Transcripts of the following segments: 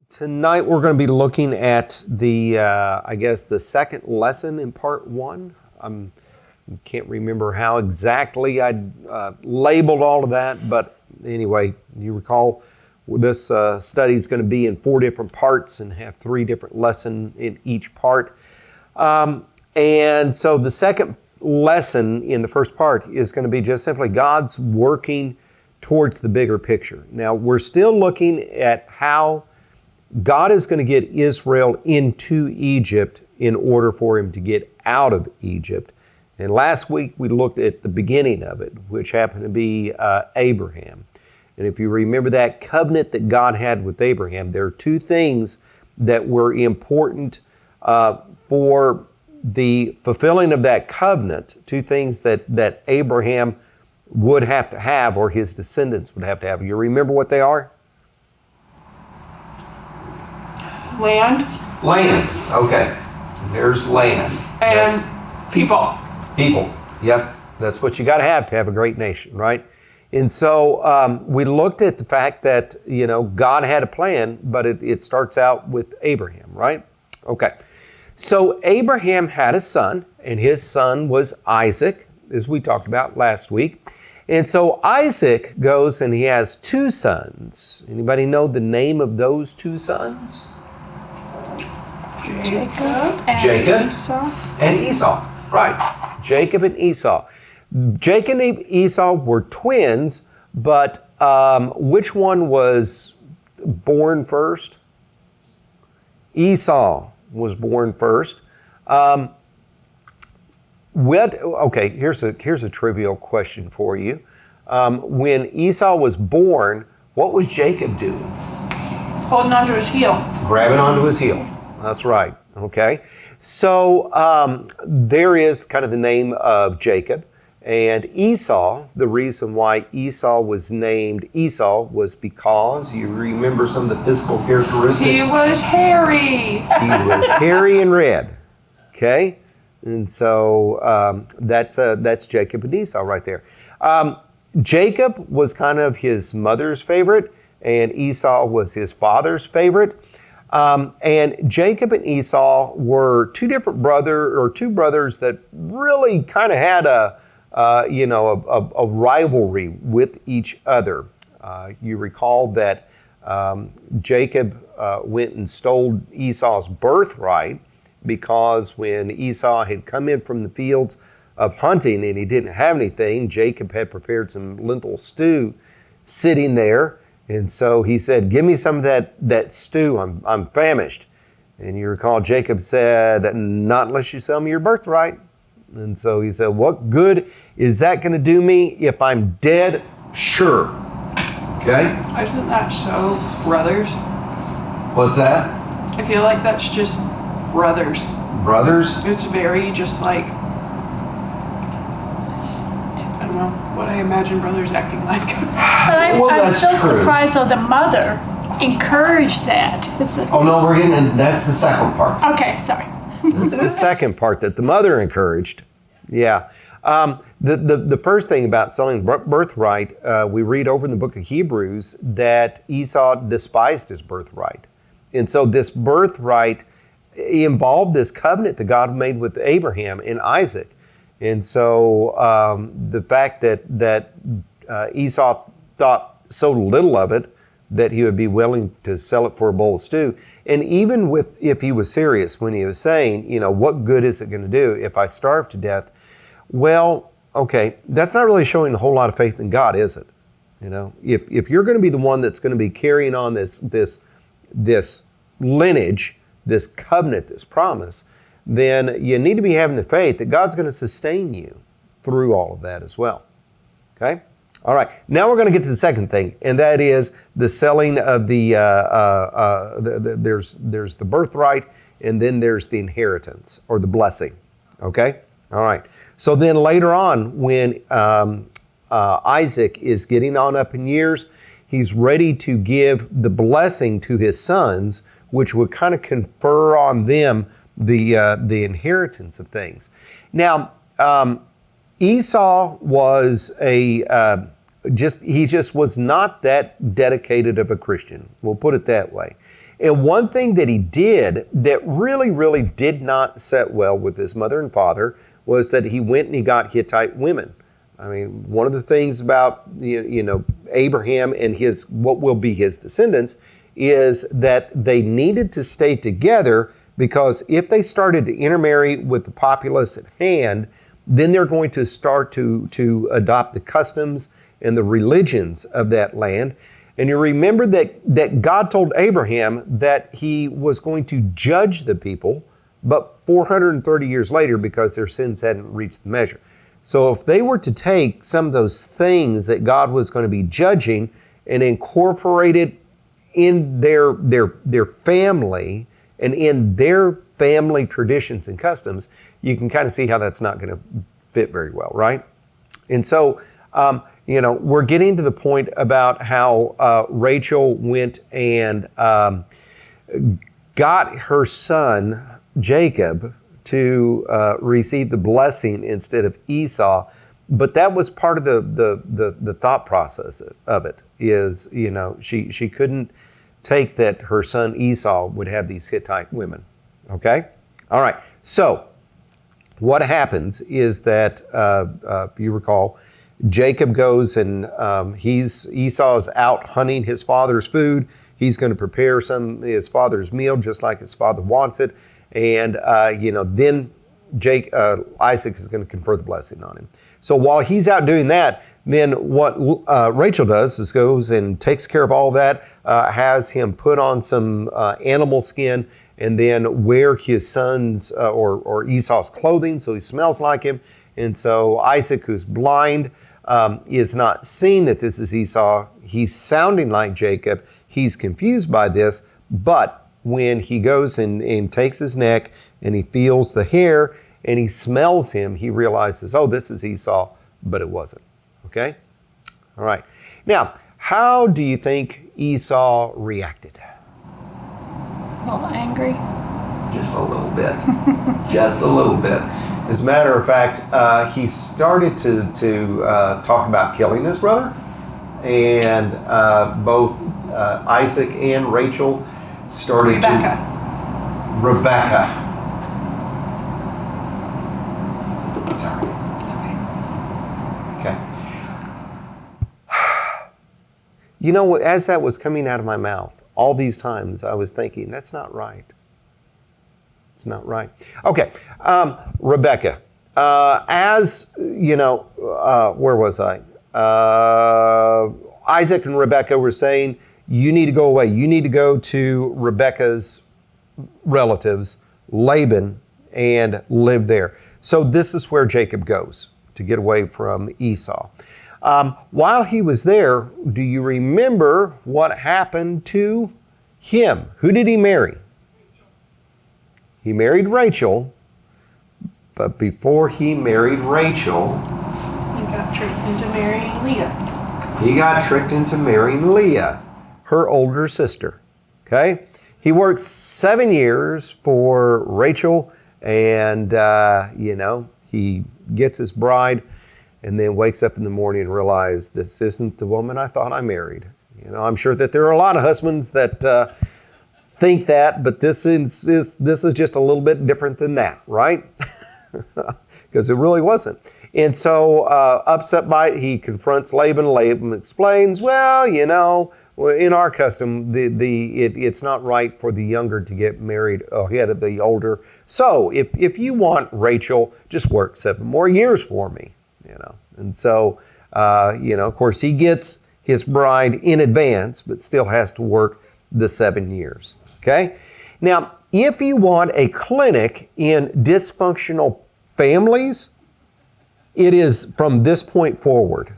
Tonight we're going to be looking at the, I guess, the second lesson in part one. I can't remember how exactly I labeled all of that, but anyway, you recall this study is going to be in 4 different parts and have 3 different lessons in each part. And so the second lesson in the first part is going to be just simply God's working towards the bigger picture. Now, we're still looking at how God is going to get Israel into Egypt in order for him to get out of Egypt. And last week we looked at the beginning of it, which happened to be Abraham. And if you remember that covenant that God had with Abraham, there are 2 things that were important for the fulfilling of that covenant, 2 things that Abraham would have to have, or his descendants would have to have. You remember what they are? Land. Land. Okay. There's land. And people. People. Yep. That's what you got to have a great nation, right? And so we looked at the fact that, God had a plan, but it starts out with Abraham, right? Okay. So Abraham had a son, and his son was Isaac, as we talked about last week. And so Isaac goes and he has 2 sons. Anybody know the name of those 2 sons? Jacob and Esau. Right. Jacob and Esau. Jacob and Esau were twins, but which one was born first? Esau was born first. Here's a trivial question for you. When Esau was born, what was Jacob doing? Holding onto his heel. Grabbing onto his heel. That's right. Okay. So there is kind of the name of Jacob. And Esau, the reason why Esau was named Esau was because, you remember some of the physical characteristics? He was hairy. He was hairy and red. Okay. And so that's Jacob and Esau right there. Jacob was kind of his mother's favorite, and Esau was his father's favorite. And Jacob and Esau were 2 brothers that really kind of had a rivalry with each other. You recall that Jacob went and stole Esau's birthright, because when Esau had come in from the fields of hunting and he didn't have anything, Jacob had prepared some lentil stew sitting there. And so he said, "Give me some of that stew. I'm famished." And you recall Jacob said, "Not unless you sell me your birthright." And so he said, "What good is that going to do me if I'm dead? Sure." Okay? Isn't that so brothers? What's that? I feel like that's just brothers. Brothers? It's very just like, I don't know what I imagine brothers acting like. But I'm so surprised that the mother encouraged that. Oh no, we're getting, that's the second part. Okay, sorry. That's the second part that the mother encouraged. Yeah. The first thing about selling birthright, we read over in the book of Hebrews that Esau despised his birthright. And so this birthright involved this covenant that God made with Abraham and Isaac. And so the fact that Esau thought so little of it that he would be willing to sell it for a bowl of stew. And even if he was serious when he was saying, what good is it going to do if I starve to death? Well, okay, that's not really showing a whole lot of faith in God, is it? If you're going to be the one that's going to be carrying on this lineage, this covenant, this promise, then you need to be having the faith that God's going to sustain you through all of that as well. Okay? All right. Now we're going to get to the second thing, and that is the selling of there's the birthright, and then there's the inheritance or the blessing. Okay? All right. So then later on, when Isaac is getting on up in years, he's ready to give the blessing to his sons, which would kind of confer on them the inheritance of things. Now, Esau was he just was not that dedicated of a Christian. We'll put it that way. And one thing that he did that really, really did not set well with his mother and father was that he went and he got Hittite women. I mean, one of the things about Abraham and his what will be his descendants is that they needed to stay together, because if they started to intermarry with the populace at hand, then they're going to start to adopt the customs and the religions of that land. And you remember that God told Abraham that he was going to judge the people, but 430 years later, because their sins hadn't reached the measure. So if they were to take some of those things that God was going to be judging and incorporate it in their family and in their family traditions and customs, you can kind of see how that's not going to fit very well, right? And so, we're getting to the point about how Rachel went and got her son Jacob to receive the blessing instead of Esau. But that was part of the thought process of it, is, she couldn't take that her son Esau would have these Hittite women. Okay? All right. So what happens is that, if you recall, Jacob goes and Esau's out hunting his father's food. He's going to prepare his father's meal just like his father wants it. And, then Isaac is going to confer the blessing on him. So while he's out doing that, then what Rachel does is goes and takes care of all that, has him put on some animal skin, and then wear his son's or Esau's clothing so he smells like him. And so Isaac, who's blind, is not seeing that this is Esau. He's sounding like Jacob. He's confused by this, but when he goes and takes his neck and he feels the hair and he smells him, he realizes, oh, this is Esau, but it wasn't. Okay? All right. Now, how do you think Esau reacted? A little angry. Just a little bit. Just a little bit. As a matter of fact, he started to talk about killing his brother. And both Isaac and Rachel started Rebecca. Sorry. It's okay. Okay. As that was coming out of my mouth, all these times I was thinking, that's not right. It's not right. Okay, Rebecca. Where was I? Isaac and Rebecca were saying, you need to go away. You need to go to Rebecca's relatives, Laban, and live there. So this is where Jacob goes to get away from Esau. While he was there, do you remember what happened to him? Who did he marry? He married Rachel, but before he married Rachel, He got tricked into marrying Leah. He got tricked into marrying Leah, her older sister. Okay? He worked 7 years for Rachel, and, he gets his bride and then wakes up in the morning and realizes, this isn't the woman I thought I married. I'm sure that there are a lot of husbands that think that, but this is just a little bit different than that, right? Because it really wasn't. And so upset by it, he confronts Laban. Laban explains, well, in our custom, it's not right for the younger to get married ahead of the older. So if you want Rachel, just work 7 more years for me, And so, of course, he gets his bride in advance, but still has to work the 7 years. Okay? Now, if you want a clinic in dysfunctional families, it is from this point forward,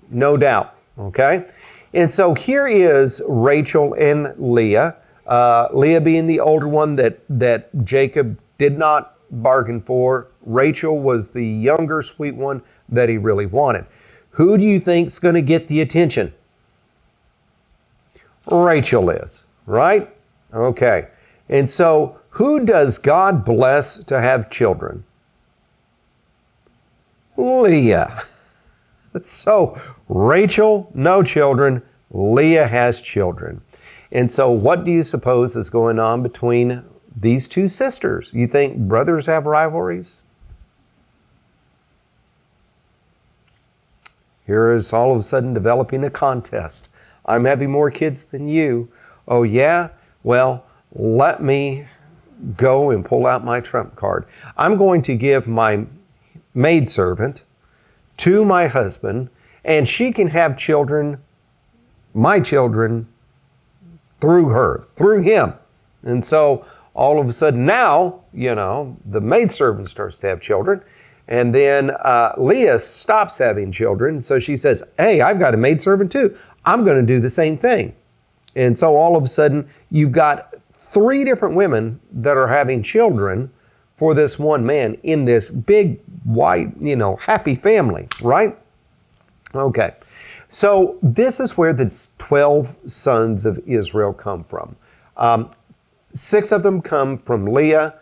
no doubt. Okay? And so here is Rachel and Leah. Leah being the older one that Jacob did not bargain for. Rachel was the younger, sweet one that he really wanted. Who do you think's going to get the attention? Rachel is, right? Okay. And so who does God bless to have children? Leah. So Rachel, no children. Leah has children. And so what do you suppose is going on between these two sisters? You think brothers have rivalries? Here is all of a sudden developing a contest. I'm having more kids than you. Oh yeah? Well, let me go and pull out my trump card. I'm going to give my maidservant to my husband, and she can have children, my children, through her, through him. And so all of a sudden now, the maidservant starts to have children. And then Leah stops having children. So she says, hey, I've got a maidservant too. I'm going to do the same thing. And so all of a sudden, you've got 3 different women that are having children for this one man in this big, white, happy family, right? Okay. So this is where the 12 sons of Israel come from. 6 of them come from Leah.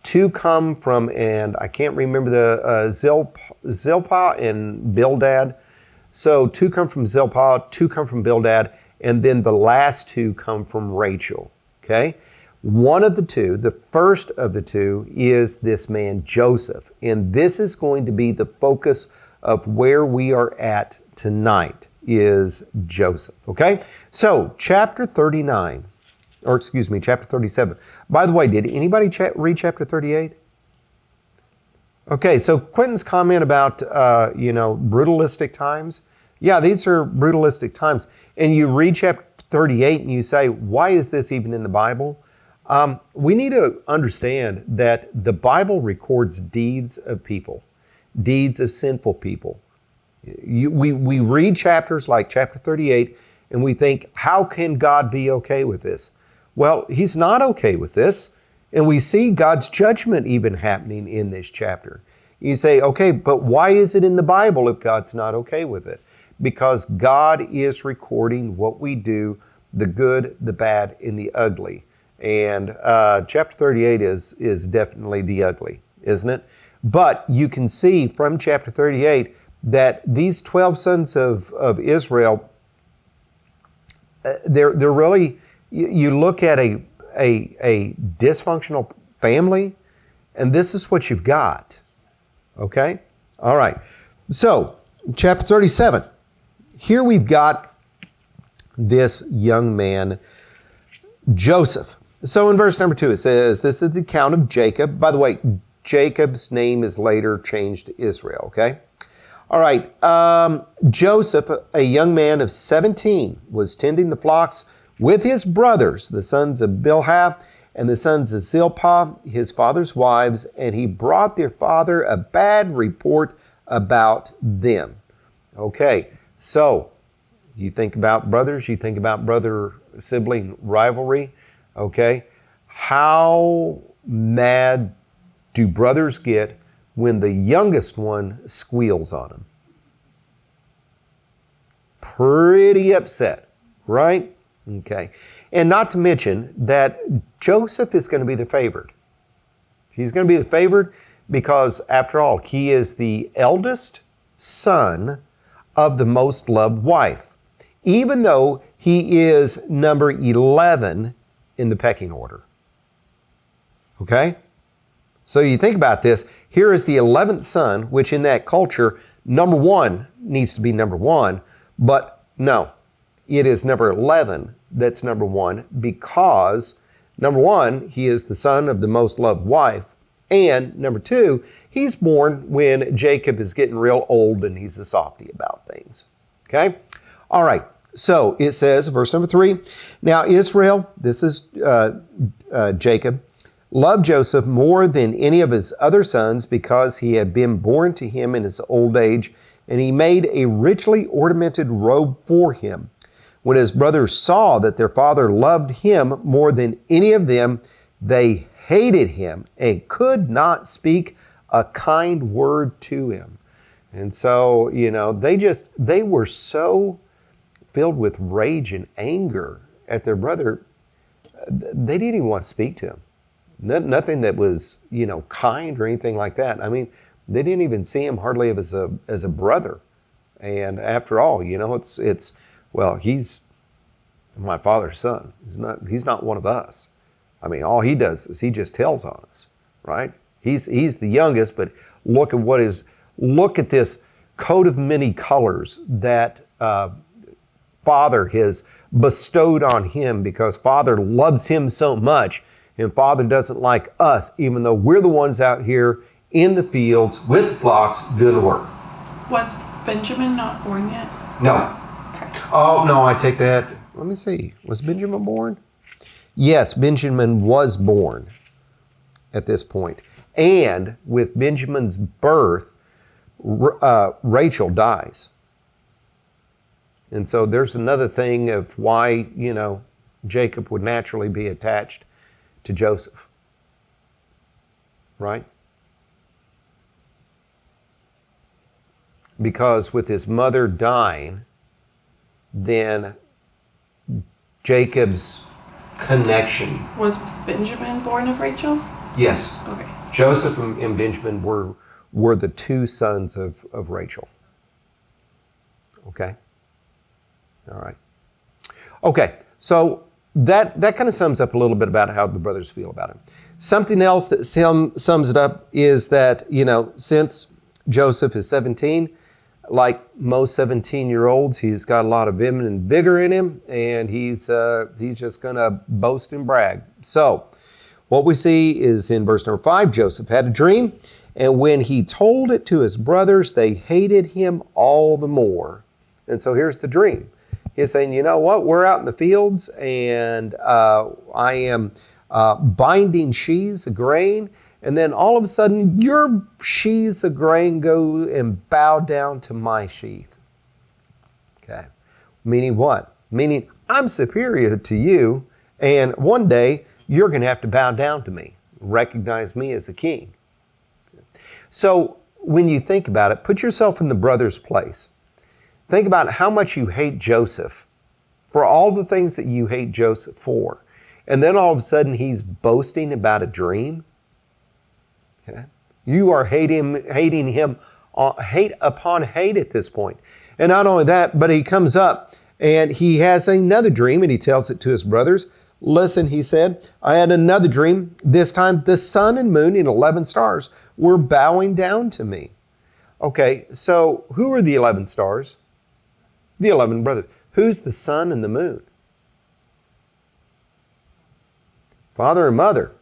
2 come from, and I can't remember the Zilpah and Bildad. So 2 come from Zilpah, 2 come from Bildad, and then the last 2 come from Rachel. Okay? One of the 2, the first of the 2, is this man Joseph. And this is going to be the focus of where we are at tonight, is Joseph. Okay? So, chapter 39. Or excuse me, chapter 37. By the way, did anybody read chapter 38? Okay, so Quentin's comment about, brutalistic times. Yeah, these are brutalistic times. And you read chapter 38 and you say, why is this even in the Bible? We need to understand that the Bible records deeds of people, deeds of sinful people. We read chapters like chapter 38 and we think, how can God be okay with this? Well, he's not okay with this. And we see God's judgment even happening in this chapter. You say, okay, but why is it in the Bible if God's not okay with it? Because God is recording what we do, the good, the bad, and the ugly. And chapter 38 is definitely the ugly, isn't it? But you can see from chapter 38 that these 12 sons of Israel, they're really... You look at a dysfunctional family, and this is what you've got. Okay? All right. So, chapter 37. Here we've got this young man, Joseph. So in verse number 2, it says, this is the account of Jacob. By the way, Jacob's name is later changed to Israel. Okay? All right. Joseph, a young man of 17, was tending the flocks with his brothers, the sons of Bilhah and the sons of Zilpah, his father's wives, and he brought their father a bad report about them. Okay, so you think about brothers, you think about brother-sibling rivalry. Okay, how mad do brothers get when the youngest one squeals on them? Pretty upset, right? Okay. And not to mention that Joseph is going to be the favored. He's going to be the favored because, after all, he is the eldest son of the most loved wife, even though he is number 11 in the pecking order. Okay? So you think about this. Here is the 11th son, which in that culture, number 1 needs to be number 1, but no. It is number 11 that's number 1 because, number 1, he is the son of the most loved wife. And number 2, he's born when Jacob is getting real old and he's a softy about things. Okay? All right. So it says, verse number 3, now Israel, this is Jacob, loved Joseph more than any of his other sons because he had been born to him in his old age, and he made a richly ornamented robe for him. When his brothers saw that their father loved him more than any of them, they hated him and could not speak a kind word to him. And so, they were so filled with rage and anger at their brother, they didn't even want to speak to him. Nothing that was, kind or anything like that. I mean, they didn't even see him hardly as a brother. And after all, he's my father's son. He's not one of us. I mean, all he does is he just tells on us, right? He's the youngest, but look at this coat of many colors that Father has bestowed on him, because Father loves him so much, and Father doesn't like us, even though we're the ones out here in the fields with the flocks doing the work. Was Benjamin not born yet? No. Okay. Oh, no, I take that. Let me see. Was Benjamin born? Yes, Benjamin was born at this point. And with Benjamin's birth, Rachel dies. And so there's another thing of why, Jacob would naturally be attached to Joseph. Right? Because with his mother dying, then Jacob's connection. Was Benjamin born of Rachel? Yes. Okay. Joseph and Benjamin were the two sons of Rachel. Okay? All right. Okay, so that kind of sums up a little bit about how the brothers feel about him. Something else that sums it up is that, since Joseph is 17, like most 17-year-olds, he's got a lot of vim and vigor in him, and he's just going to boast and brag. So what we see is in verse number 5, Joseph had a dream, and when he told it to his brothers, they hated him all the more. And so here's the dream. He's saying, you know what? We're out in the fields, and I am binding sheaves of grain, and then all of a sudden, your sheaves of grain go and bow down to my sheath. Okay. Meaning what? Meaning I'm superior to you, and one day you're going to have to bow down to me, recognize me as the king. So when you think about it, put yourself in the brother's place. Think about how much you hate Joseph for all the things that you hate Joseph for. And then all of a sudden he's boasting about a dream. Okay? You are hating him, hate upon hate at this point. And not only that, but he comes up and he has another dream, and he tells it to his brothers. Listen, he said, I had another dream. This time the sun and moon and 11 stars were bowing down to me. Okay, so who are the 11 stars? The 11 brothers. Who's the sun and the moon? Father and mother.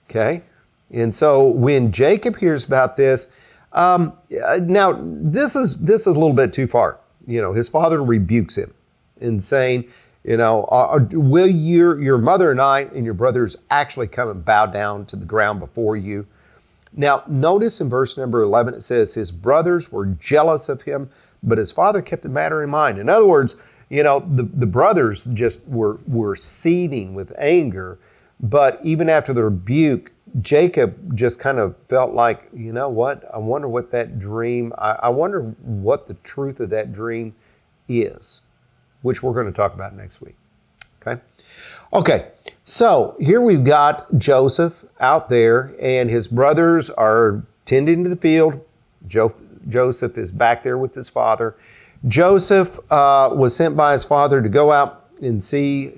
Okay? And so when Jacob hears about this, now this is a little bit too far. His father rebukes him and saying, will your mother and I and your brothers actually come and bow down to the ground before you? Now, notice in verse number 11, it says his brothers were jealous of him, but his father kept the matter in mind. In other words, the brothers just were seething with anger, but even after the rebuke, Jacob just kind of felt like, you know what? I wonder what that dream, I wonder what the truth of that dream is, which we're going to talk about next week. Okay, so here we've got Joseph out there, and his brothers are tending to the field. Joseph is back there with his father. Joseph was sent by his father to go out and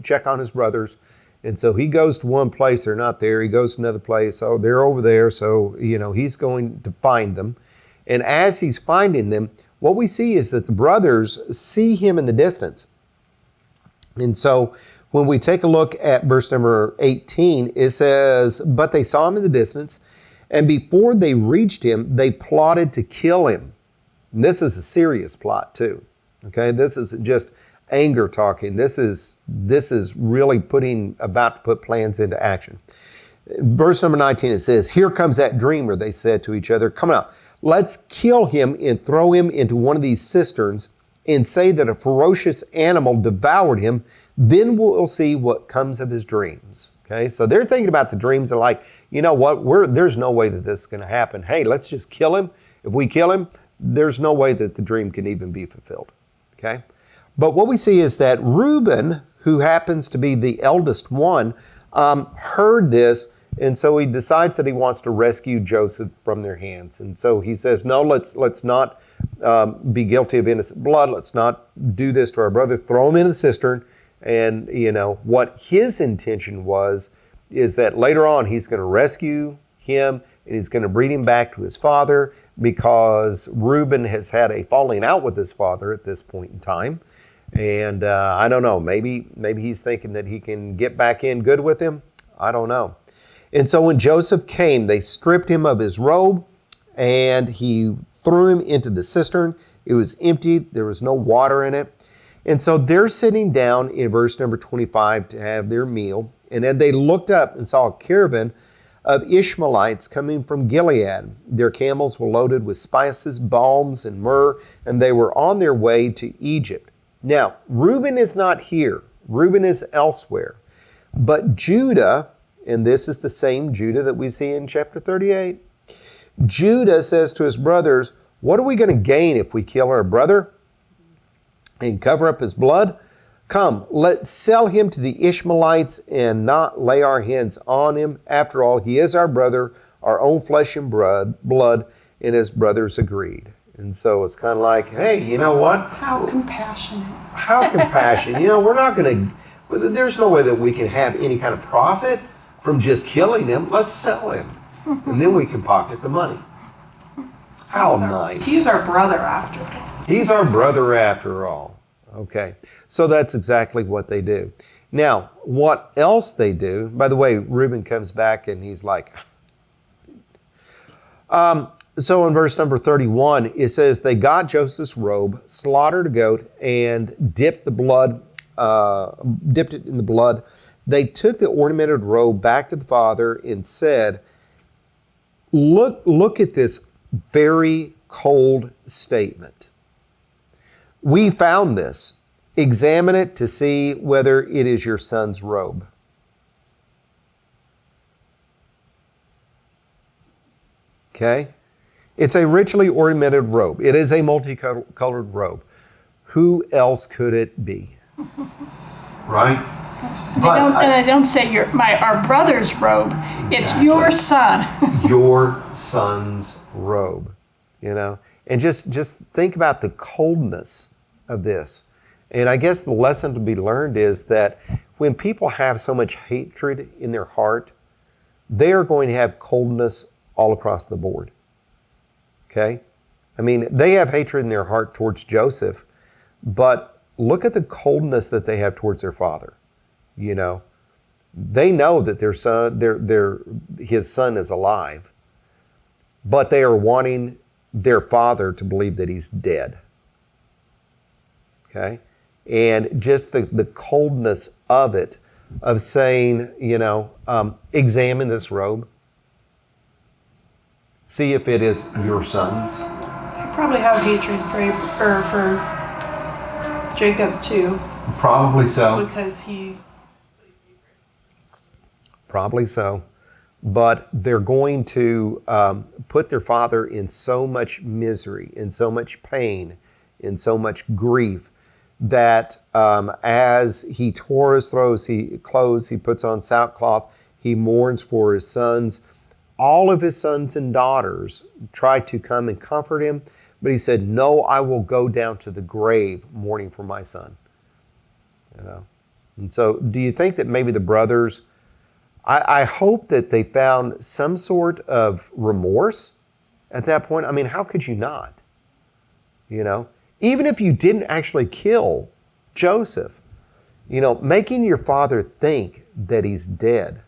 check on his brothers. And so he goes to one place, they're not there. He goes to another place, oh, they're over there. So, he's going to find them. And as he's finding them, what we see is that the brothers see him in the distance. And so when we take a look at verse number 18, it says, but they saw him in the distance, and before they reached him, they plotted to kill him. And this is a serious plot too. Okay, this isn't just anger talking. This is really about to put plans into action. Verse number 19, it says, here comes that dreamer, they said to each other. Come out, let's kill him and throw him into one of these cisterns and say that a ferocious animal devoured him. Then we'll see what comes of his dreams. Okay, so they're thinking about the dreams. They're like, you know what, there's no way that this is going to happen. Hey, let's just kill him. If we kill him, there's no way that the dream can even be fulfilled. Okay, but what we see is that Reuben, who happens to be the eldest one, heard this, and so he decides that he wants to rescue Joseph from their hands. And so he says, no, let's not be guilty of innocent blood. Let's not do this to our brother. Throw him in the cistern, And, what his intention is that later on he's going to rescue him and he's going to bring him back to his father, because Reuben has had a falling out with his father at this point in time. And I don't know, maybe he's thinking that he can get back in good with him. I don't know. And so when Joseph came, they stripped him of his robe and he threw him into the cistern. It was empty. There was no water in it. And so they're sitting down in verse number 25 to have their meal. And then they looked up and saw a caravan of Ishmaelites coming from Gilead. Their camels were loaded with spices, balms, and myrrh, and they were on their way to Egypt. Now, Reuben is not here. Reuben is elsewhere. But Judah, and this is the same Judah that we see in chapter 38, Judah says to his brothers, what are we going to gain if we kill our brother and cover up his blood? Come, let's sell him to the Ishmaelites and not lay our hands on him. After all, he is our brother, our own flesh and blood, and his brothers agreed. And so it's kind of like, hey, you know what? How compassionate. How compassionate. We're not going to, there's no way that we can have any kind of profit from just killing him. Let's sell him. And then we can pocket the money. How nice. He's our brother after all. He's our brother after all. Okay, so that's exactly what they do. Now, what else they do, by the way, Reuben comes back and he's like, so in verse number 31, it says, they got Joseph's robe, slaughtered a goat, and dipped it in the blood. They took the ornamented robe back to the father and said, look at this very cold statement. We found this. Examine it to see whether it is your son's robe. Okay? It's a richly ornamented robe. It is a multicolored robe. Who else could it be? Right? They don't say our brother's robe. Exactly. It's your son. Your son's robe. And just think about the coldness of this. And I guess the lesson to be learned is that when people have so much hatred in their heart, they are going to have coldness all across the board. Okay? I mean, they have hatred in their heart towards Joseph, but look at the coldness that they have towards their father. They know that their son, his son is alive, but they are wanting their father to believe that he's dead. Okay? And just the coldness of it, of saying, examine this robe. See if it is your son's. They probably have hatred for Jacob too. Probably so. Because he... Probably so. But they're going to put their father in so much misery, in so much pain, in so much grief, that as he tore his clothes, he puts on sackcloth, he mourns for his sons. All of his sons and daughters tried to come and comfort him, but he said, no, I will go down to the grave mourning for my son. And so do you think that maybe the brothers, I hope that they found some sort of remorse at that point. I mean, how could you not? Even if you didn't actually kill Joseph, making your father think that he's dead.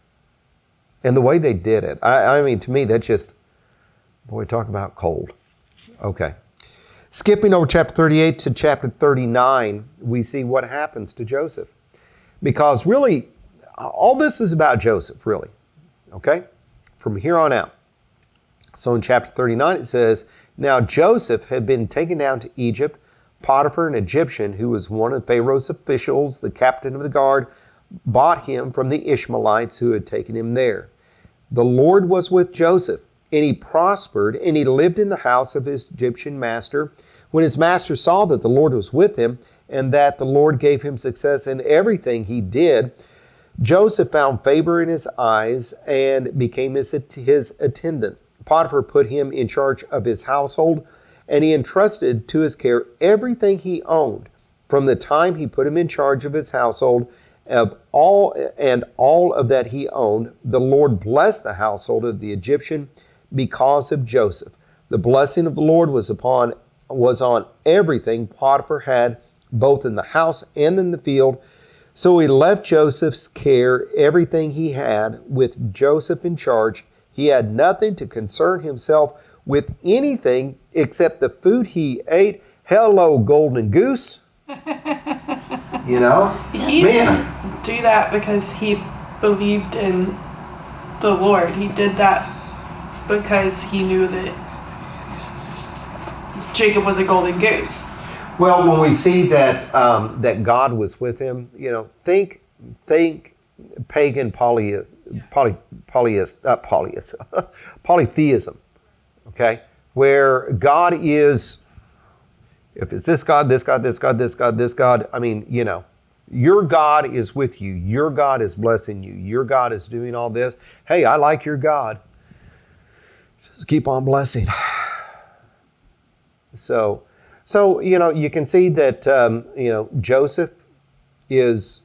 And the way they did it, I mean, to me, that's just, boy, talk about cold. Okay. Skipping over chapter 38 to chapter 39, we see what happens to Joseph. Because really, all this is about Joseph, really. Okay? From here on out. So in chapter 39, it says, now Joseph had been taken down to Egypt. Potiphar, an Egyptian, who was one of Pharaoh's officials, the captain of the guard, bought him from the Ishmaelites who had taken him there. The Lord was with Joseph, and he prospered, and he lived in the house of his Egyptian master. When his master saw that the Lord was with him, and that the Lord gave him success in everything he did, Joseph found favor in his eyes and became his attendant. Potiphar put him in charge of his household, and he entrusted to his care everything he owned. From the time he put him in charge of his household, of all of that he owned, the Lord blessed the household of the Egyptian because of Joseph. The blessing of the Lord was on everything Potiphar had, both in the house and in the field. So he left Joseph's care everything he had, with Joseph in charge. He had nothing to concern himself with anything except the food he ate. Hello, golden goose. You know? He didn't do that because he believed in the Lord. He did that because he knew that Jacob was a golden goose. Well, when we see that that God was with him, you know, think pagan polytheism, okay, where God is. If it's this God, this God, this God, this God, this God, I mean, you know, your God is with you. Your God is blessing you. Your God is doing all this. Hey, I like your God. Just keep on blessing. So you know, you can see that you know, Joseph is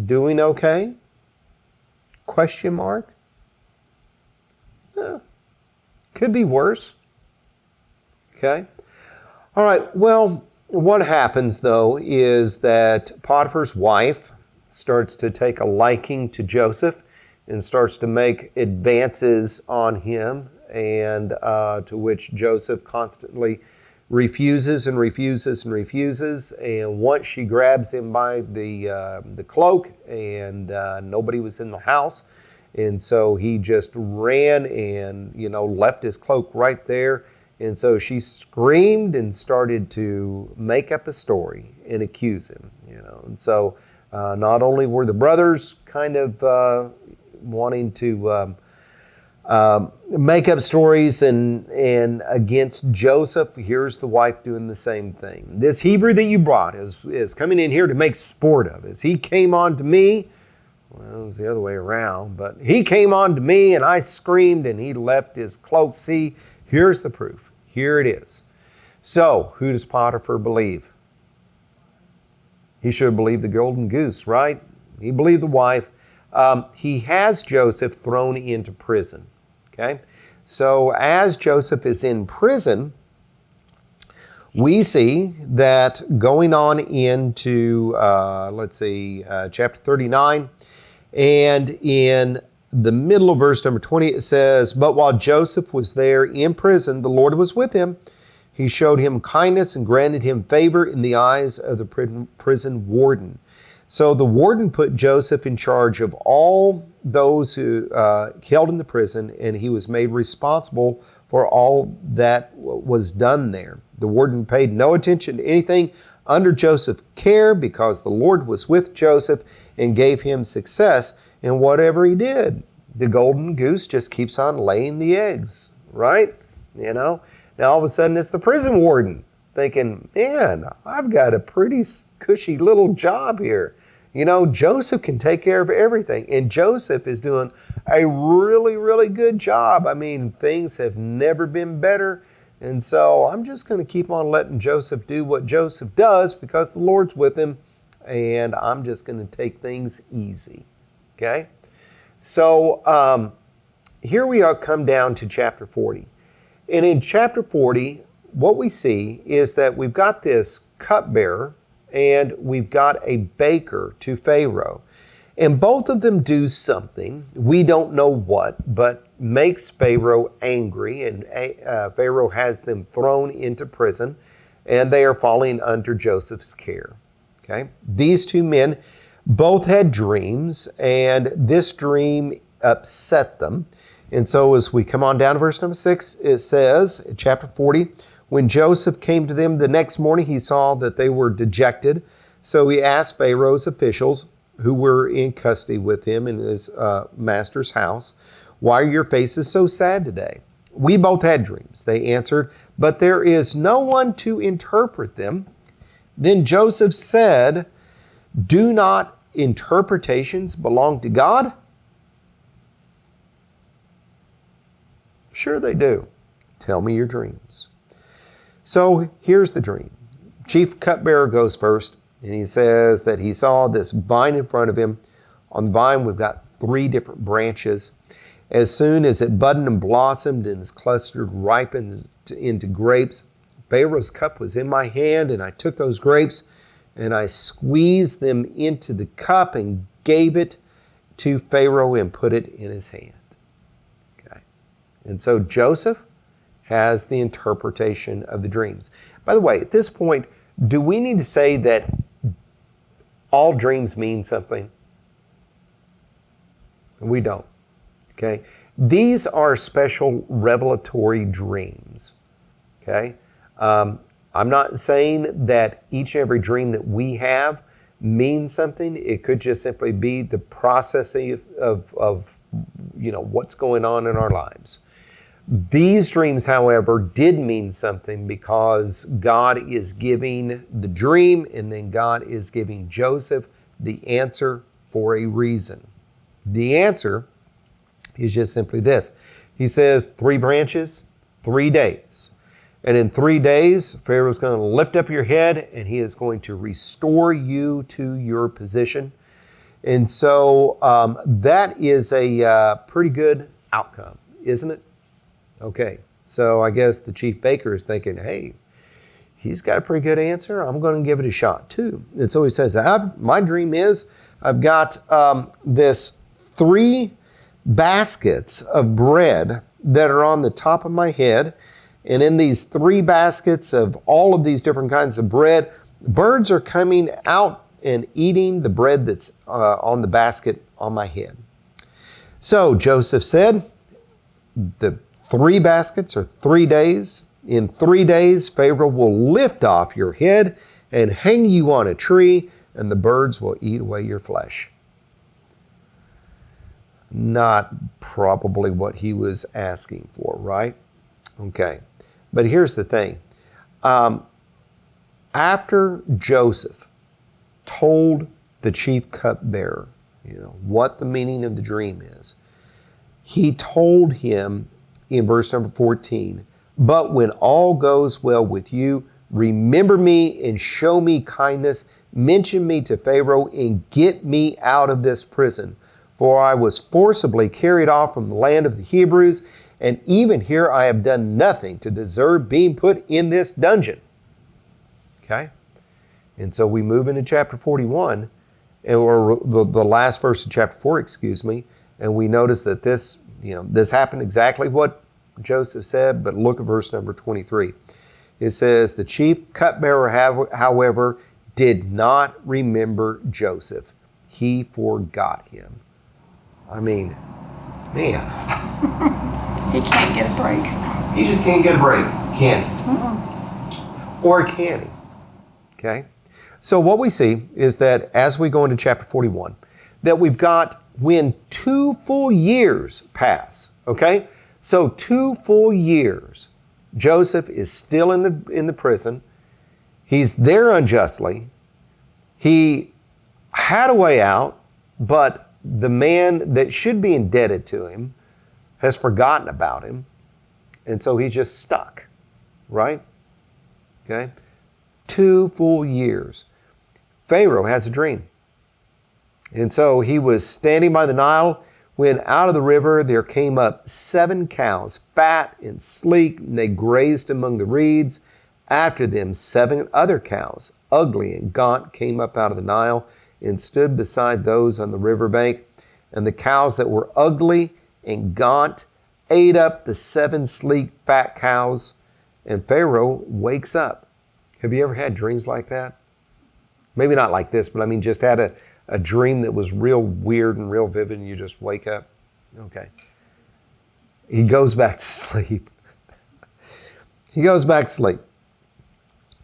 doing okay? Question mark. Could be worse. Okay. All right, well, what happens, though, is that Potiphar's wife starts to take a liking to Joseph and starts to make advances on him, and to which Joseph constantly refuses and refuses and refuses. And once she grabs him by the cloak, and nobody was in the house, and so he just ran and, you know, left his cloak right there. And so she screamed and started to make up a story and accuse him, you know. And so not only were the brothers kind of wanting to make up stories and against Joseph, here's the wife doing the same thing. This Hebrew that you brought is coming in here to make sport of. As he came on to me, well, it was the other way around, but he came on to me and I screamed and he left his cloak. See, here's the proof. Here it is. So, who does Potiphar believe? He should have believed the golden goose, right? He believed the wife. He has Joseph thrown into prison. Okay? So, as Joseph is in prison, we see that going on into, chapter 39, and in the middle of verse number 20, it says, "But while Joseph was there in prison, the Lord was with him. He showed him kindness and granted him favor in the eyes of the prison warden." So the warden put Joseph in charge of all those who held in the prison, and he was made responsible for all that was done there. The warden paid no attention to anything under Joseph's care, because the Lord was with Joseph and gave him success in whatever he did. The golden goose just keeps on laying the eggs, right? You know, now all of a sudden it's the prison warden thinking, man, I've got a pretty cushy little job here. You know, Joseph can take care of everything. And Joseph is doing a really, really good job. I mean, things have never been better. And so I'm just going to keep on letting Joseph do what Joseph does, because the Lord's with him. And I'm just going to take things easy. Okay? So here we are, come down to chapter 40. And in chapter 40, what we see is that we've got this cupbearer and we've got a baker to Pharaoh. And both of them do something, we don't know what, but makes Pharaoh angry. And Pharaoh has them thrown into prison, and they are falling under Joseph's care. Okay? These two men both had dreams, and this dream upset them. And so as we come on down to verse number 6, it says, in chapter 40, "When Joseph came to them the next morning, he saw that they were dejected. So he asked Pharaoh's officials, who were in custody with him in his master's house, 'Why are your faces so sad today?' 'We both had dreams,' they answered, 'but there is no one to interpret them.' Then Joseph said, 'Do not interpretations belong to God?' 'Sure they do. Tell me your dreams.' So here's the dream. chief cupbearer goes first, and he says that he saw this vine in front of him. On the vine, we've got 3 different branches. As soon as it budded and blossomed and is clustered, ripened into grapes, Pharaoh's cup was in my hand, and I took those grapes and I squeezed them into the cup and gave it to Pharaoh and put it in his hand. Okay. And so Joseph has the interpretation of the dreams. By the way, at this point, do we need to say that all dreams mean something? We don't. Okay? These are special revelatory dreams. Okay? I'm not saying that each and every dream that we have means something. It could just simply be the processing of what's going on in our lives. These dreams, however, did mean something because God is giving the dream, and then God is giving Joseph the answer for a reason. The answer is just simply this. He says 3 branches, 3 days. And in 3 days, Pharaoh's going to lift up your head and he is going to restore you to your position. And so that is a pretty good outcome, isn't it? Okay, so I guess the chief baker is thinking, hey, he's got a pretty good answer. I'm going to give it a shot too. And so he says, my dream is I've got this 3 baskets of bread that are on the top of my head. And in these 3 baskets of all of these different kinds of bread, birds are coming out and eating the bread that's on the basket on my head. So Joseph said, the 3 baskets are 3 days. In 3 days, Pharaoh will lift off your head and hang you on a tree, and the birds will eat away your flesh. Not probably what he was asking for, right? Okay. But here's the thing. After Joseph told the chief cupbearer, what the meaning of the dream is, he told him in verse number 14, but when all goes well with you, remember me and show me kindness, mention me to Pharaoh and get me out of this prison. For I was forcibly carried off from the land of the Hebrews, and even here I have done nothing to deserve being put in this dungeon. Okay? And so we move into chapter 41, or the last verse of chapter 4, and we notice that this happened exactly what Joseph said, but look at verse number 23. It says, the chief cupbearer, however, did not remember Joseph. He forgot him. I mean, man. He can't get a break. He just can't get a break, can he? Or can he? Okay? So what we see is that as we go into chapter 41, that we've got when 2 full years pass, okay? So 2 full years, Joseph is still in the prison. He's there unjustly. He had a way out, but the man that should be indebted to him has forgotten about him, and so he's just stuck, right? Okay? 2 full years. Pharaoh has a dream. And so he was standing by the Nile when out of the river there came up 7 cows, fat and sleek, and they grazed among the reeds. After them 7 other cows, ugly and gaunt, came up out of the Nile and stood beside those on the riverbank. And the cows that were ugly and gaunt ate up the 7 sleek, fat cows, and Pharaoh wakes up. Have you ever had dreams like that? Maybe not like this, but I mean just had a dream that was real weird and real vivid, and you just wake up? Okay. He goes back to sleep. He goes back to sleep.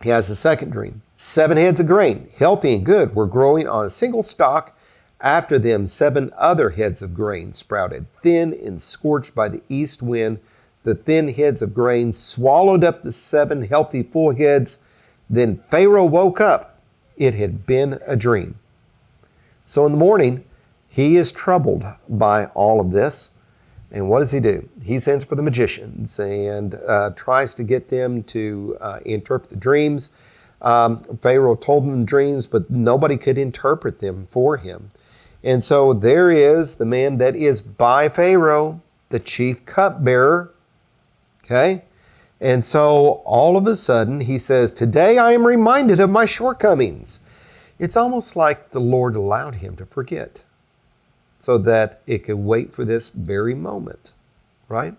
He has a second dream. 7 heads of grain, healthy and good, were growing on a single stalk. After them 7 other heads of grain sprouted, thin and scorched by the east wind. The thin heads of grain swallowed up the 7 healthy full heads. Then Pharaoh woke up. It had been a dream. So in the morning, he is troubled by all of this. And what does he do? He sends for the magicians and tries to get them to interpret the dreams. Pharaoh told them dreams, but nobody could interpret them for him. And so there is the man that is by Pharaoh, the chief cupbearer. Okay? And so all of a sudden he says, today I am reminded of my shortcomings. It's almost like the Lord allowed him to forget so that it could wait for this very moment, right?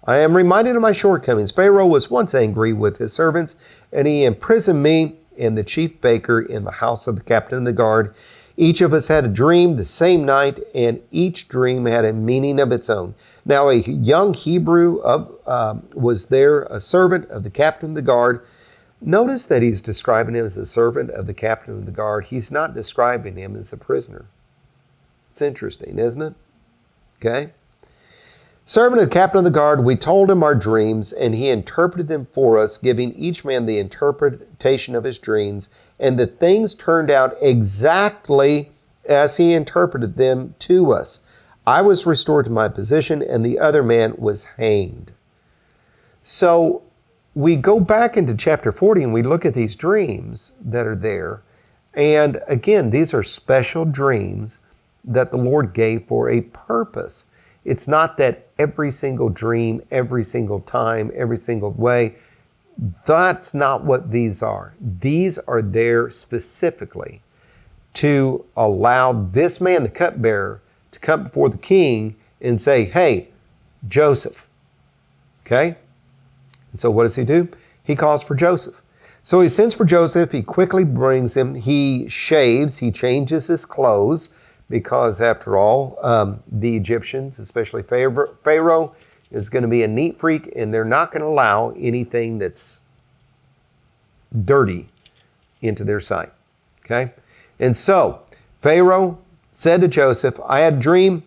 I am reminded of my shortcomings. Pharaoh was once angry with his servants, and he imprisoned me and the chief baker in the house of the captain of the guard. Each of us had a dream the same night, and each dream had a meaning of its own. Now a young Hebrew was there, a servant of the captain of the guard. Notice that he's describing him as a servant of the captain of the guard. He's not describing him as a prisoner. It's interesting, isn't it? Okay. Servant of the captain of the guard, we told him our dreams, and he interpreted them for us, giving each man the interpretation of his dreams. And the things turned out exactly as he interpreted them to us. I was restored to my position, and the other man was hanged. So we go back into chapter 40 and we look at these dreams that are there. And again, these are special dreams that the Lord gave for a purpose. It's not that every single dream, every single time, every single way. That's not what these are. These are there specifically to allow this man, the cupbearer, to come before the king and say, hey, Joseph. Okay? And so what does he do? He calls for Joseph. So he sends for Joseph. He quickly brings him. He shaves. He changes his clothes because, after all, the Egyptians, especially Pharaoh, is going to be a neat freak, and they're not going to allow anything that's dirty into their sight. Okay? And so Pharaoh said to Joseph, I had a dream,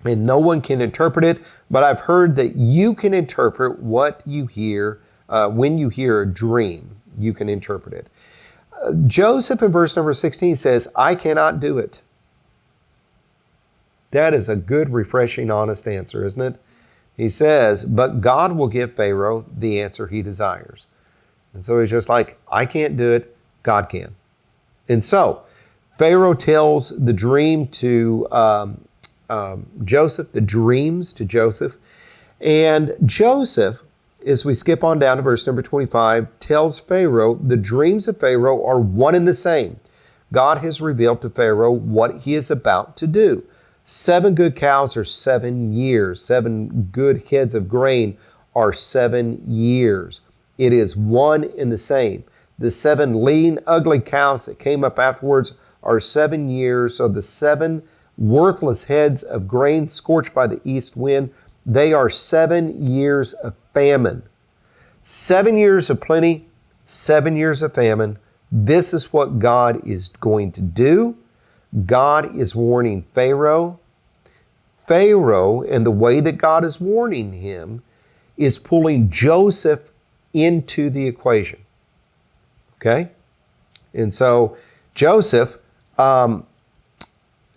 and no one can interpret it, but I've heard that you can interpret what you hear. When you hear a dream, you can interpret it. Joseph in verse number 16 says, I cannot do it. That is a good, refreshing, honest answer, isn't it? He says, but God will give Pharaoh the answer he desires. And so he's just like, I can't do it, God can. And so Pharaoh tells the dream to Joseph, the dreams to Joseph. And Joseph, as we skip on down to verse number 25, tells Pharaoh, the dreams of Pharaoh are one and the same. God has revealed to Pharaoh what he is about to do. 7 good cows are 7 years. 7 good heads of grain are 7 years. It is one and the same. The 7 lean, ugly cows that came up afterwards are 7 years. So the 7 worthless heads of grain scorched by the east wind, they are 7 years of famine. 7 years of plenty, 7 years of famine. This is what God is going to do. God is warning Pharaoh. Pharaoh, and the way that God is warning him, is pulling Joseph into the equation. Okay? And so Joseph not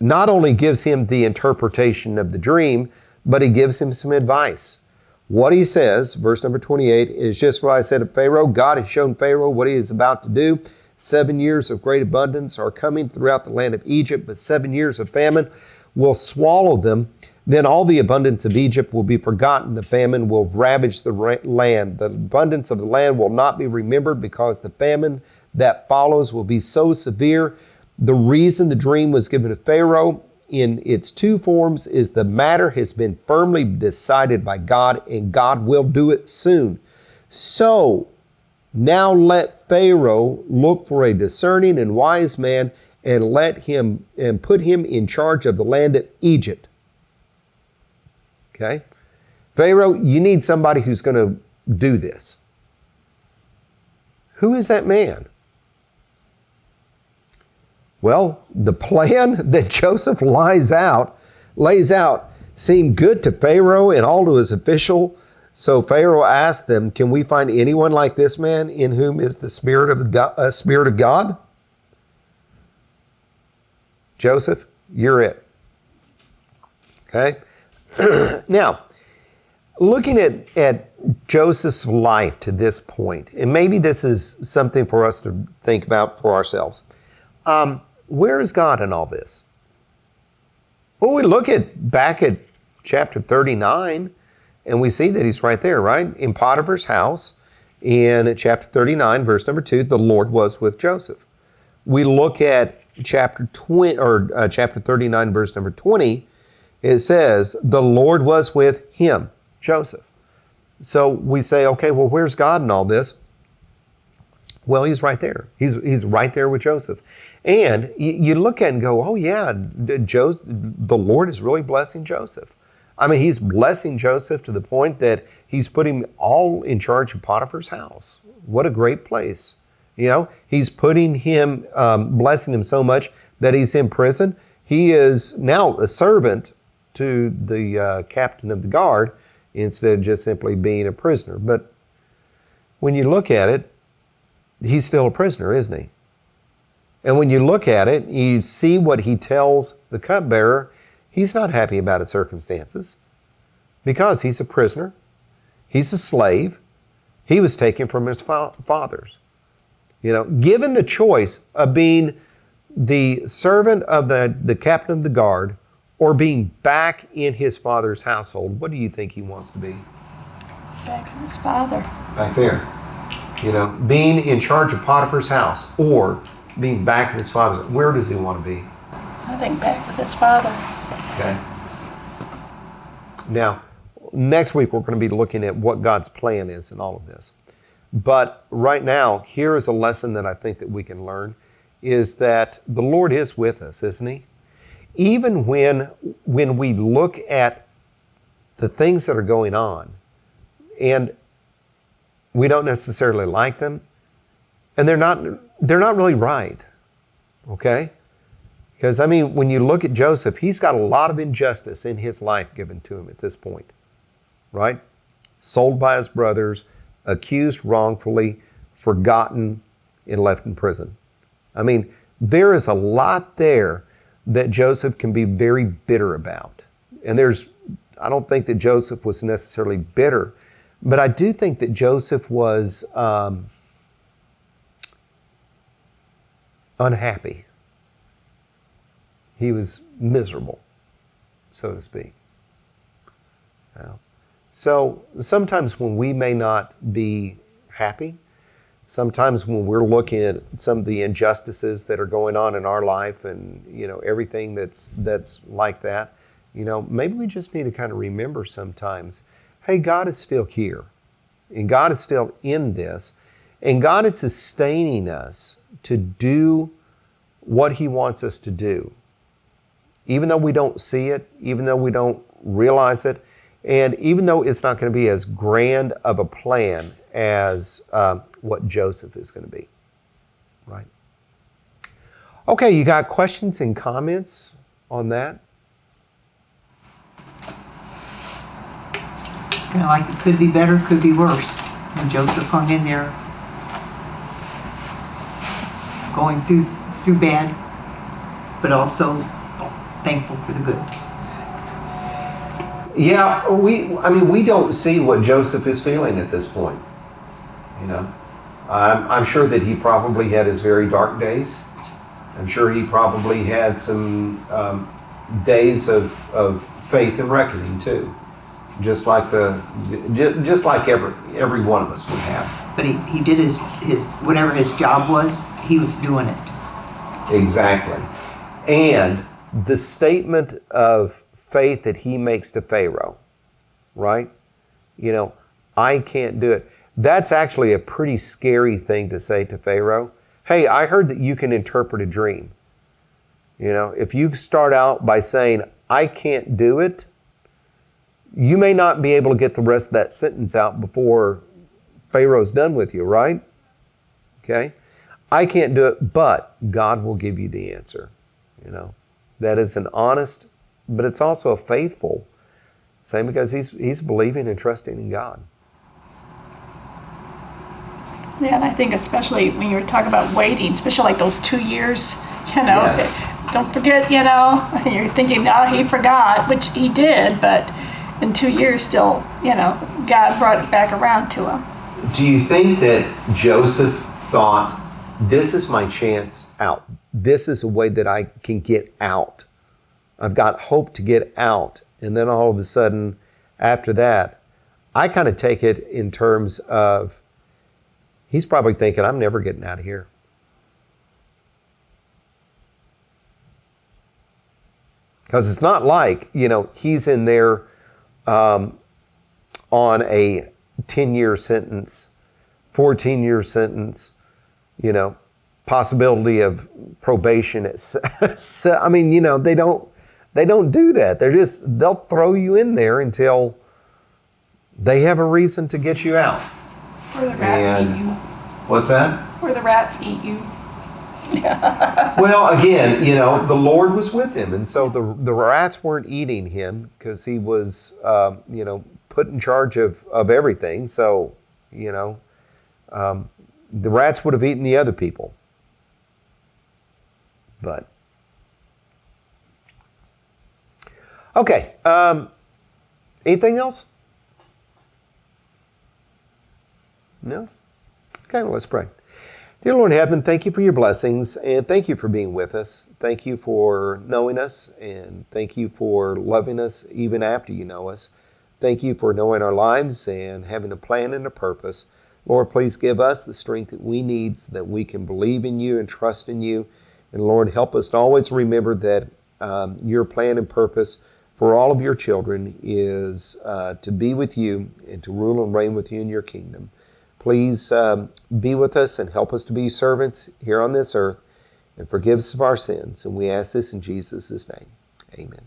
only gives him the interpretation of the dream, but he gives him some advice. What he says, verse number 28, is just what I said to Pharaoh. God has shown Pharaoh what he is about to do. 7 years of great abundance are coming throughout the land of Egypt, but 7 years of famine will swallow them. Then all the abundance of Egypt will be forgotten. The famine will ravage the land. The abundance of the land will not be remembered because the famine that follows will be so severe. The reason the dream was given to Pharaoh in its 2 forms is the matter has been firmly decided by God, and God will do it soon. So now let Pharaoh look for a discerning and wise man and let him and put him in charge of the land of Egypt. Okay? Pharaoh, you need somebody who's going to do this. Who is that man? Well, the plan that Joseph lays out seemed good to Pharaoh and all to his official. So Pharaoh asked them, can we find anyone like this man in whom is the Spirit of God? Joseph, you're it. Okay? Now, looking at Joseph's life to this point, and maybe this is something for us to think about for ourselves. Where is God in all this? Well, we look back at chapter 39, and we see that he's right there, right? In Potiphar's house, in chapter 39, verse number 2, the Lord was with Joseph. We look at chapter 39, verse number 20, it says, the Lord was with him, Joseph. So we say, okay, well, where's God in all this? Well, he's right there. He's right there with Joseph. And you look at it and go, oh yeah, the Lord is really blessing Joseph. I mean, he's blessing Joseph to the point that he's putting him all in charge of Potiphar's house. What a great place. You know, he's putting him, blessing him so much that he's in prison. He is now a servant to the captain of the guard instead of just simply being a prisoner. But when you look at it, he's still a prisoner, isn't he? And when you look at it, you see what he tells the cupbearer. He's not happy about his circumstances because he's a prisoner. He's a slave. He was taken from his fathers. You know, given the choice of being the servant of the captain of the guard or being back in his father's household, what do you think he wants to be? Back in his father. Back there. You know, being in charge of Potiphar's house or being back in his father. Where does he want to be? I think back with his father. Okay. Now, next week we're going to be looking at what God's plan is in all of this. But right now, here is a lesson that I think that we can learn, is that the Lord is with us, isn't he? Even when we look at the things that are going on and we don't necessarily like them, and they're not really right, okay? Because, I mean, when you look at Joseph, he's got a lot of injustice in his life given to him at this point, right? Sold by his brothers, accused wrongfully, forgotten, and left in prison. I mean, there is a lot there that Joseph can be very bitter about. And I don't think that Joseph was necessarily bitter, but I do think that Joseph was unhappy. He was miserable, so to speak. So sometimes when we may not be happy, sometimes when we're looking at some of the injustices that are going on in our life and, you know, everything that's like that, you know, maybe we just need to kind of remember sometimes, hey, God is still here and God is still in this and God is sustaining us to do what he wants us to do. Even though we don't see it, even though we don't realize it, and even though it's not going to be as grand of a plan as what Joseph is going to be, right? Okay, you got questions and comments on that? It's kind of like it could be better, could be worse. And Joseph hung in there, going through bad, but also thankful for the good. Yeah, we don't see what Joseph is feeling at this point. You know, I'm sure that he probably had his very dark days. I'm sure he probably had some days of faith and reckoning too, just like every one of us would have. But he did his whatever his job was, he was doing it. Exactly, and the statement of faith that he makes to Pharaoh, right? You know, I can't do it. That's actually a pretty scary thing to say to Pharaoh. Hey, I heard that you can interpret a dream. You know, if you start out by saying, I can't do it, you may not be able to get the rest of that sentence out before Pharaoh's done with you, right? Okay? I can't do it, but God will give you the answer. You know, that is an honest, but it's also a faithful, same because he's believing and trusting in God. Yeah, and I think especially when you're talking about waiting, especially like those 2 years, you know, Yes. don't forget, you know, you're thinking, oh, he forgot, which he did, but in 2 years still, God brought it back around to him. Do you think that Joseph thought, this is my chance out? This is a way that I can get out. I've got hope to get out. And then all of a sudden, after that, I kind of take it in terms of, he's probably thinking, I'm never getting out of here. Because it's not like, he's in there on a 10-year sentence, 14-year sentence, possibility of probation. I mean, they don't do that. They'll throw you in there until they have a reason to get you out. Or the rats eat you. What's that? Or the rats eat you. Well, again, the Lord was with him, and so the rats weren't eating him because he was, put in charge of everything. So, the rats would have eaten the other people. But okay, anything else? No? Okay, well, let's pray. Dear Lord in heaven, thank you for your blessings, and thank you for being with us. Thank you for knowing us, and thank you for loving us even after you know us. Thank you for knowing our lives and having a plan and a purpose. Lord, please give us the strength that we need so that we can believe in you and trust in you. And Lord, help us to always remember that your plan and purpose for all of your children is to be with you and to rule and reign with you in your kingdom. Please be with us and help us to be servants here on this earth, and forgive us of our sins. And we ask this in Jesus' name. Amen.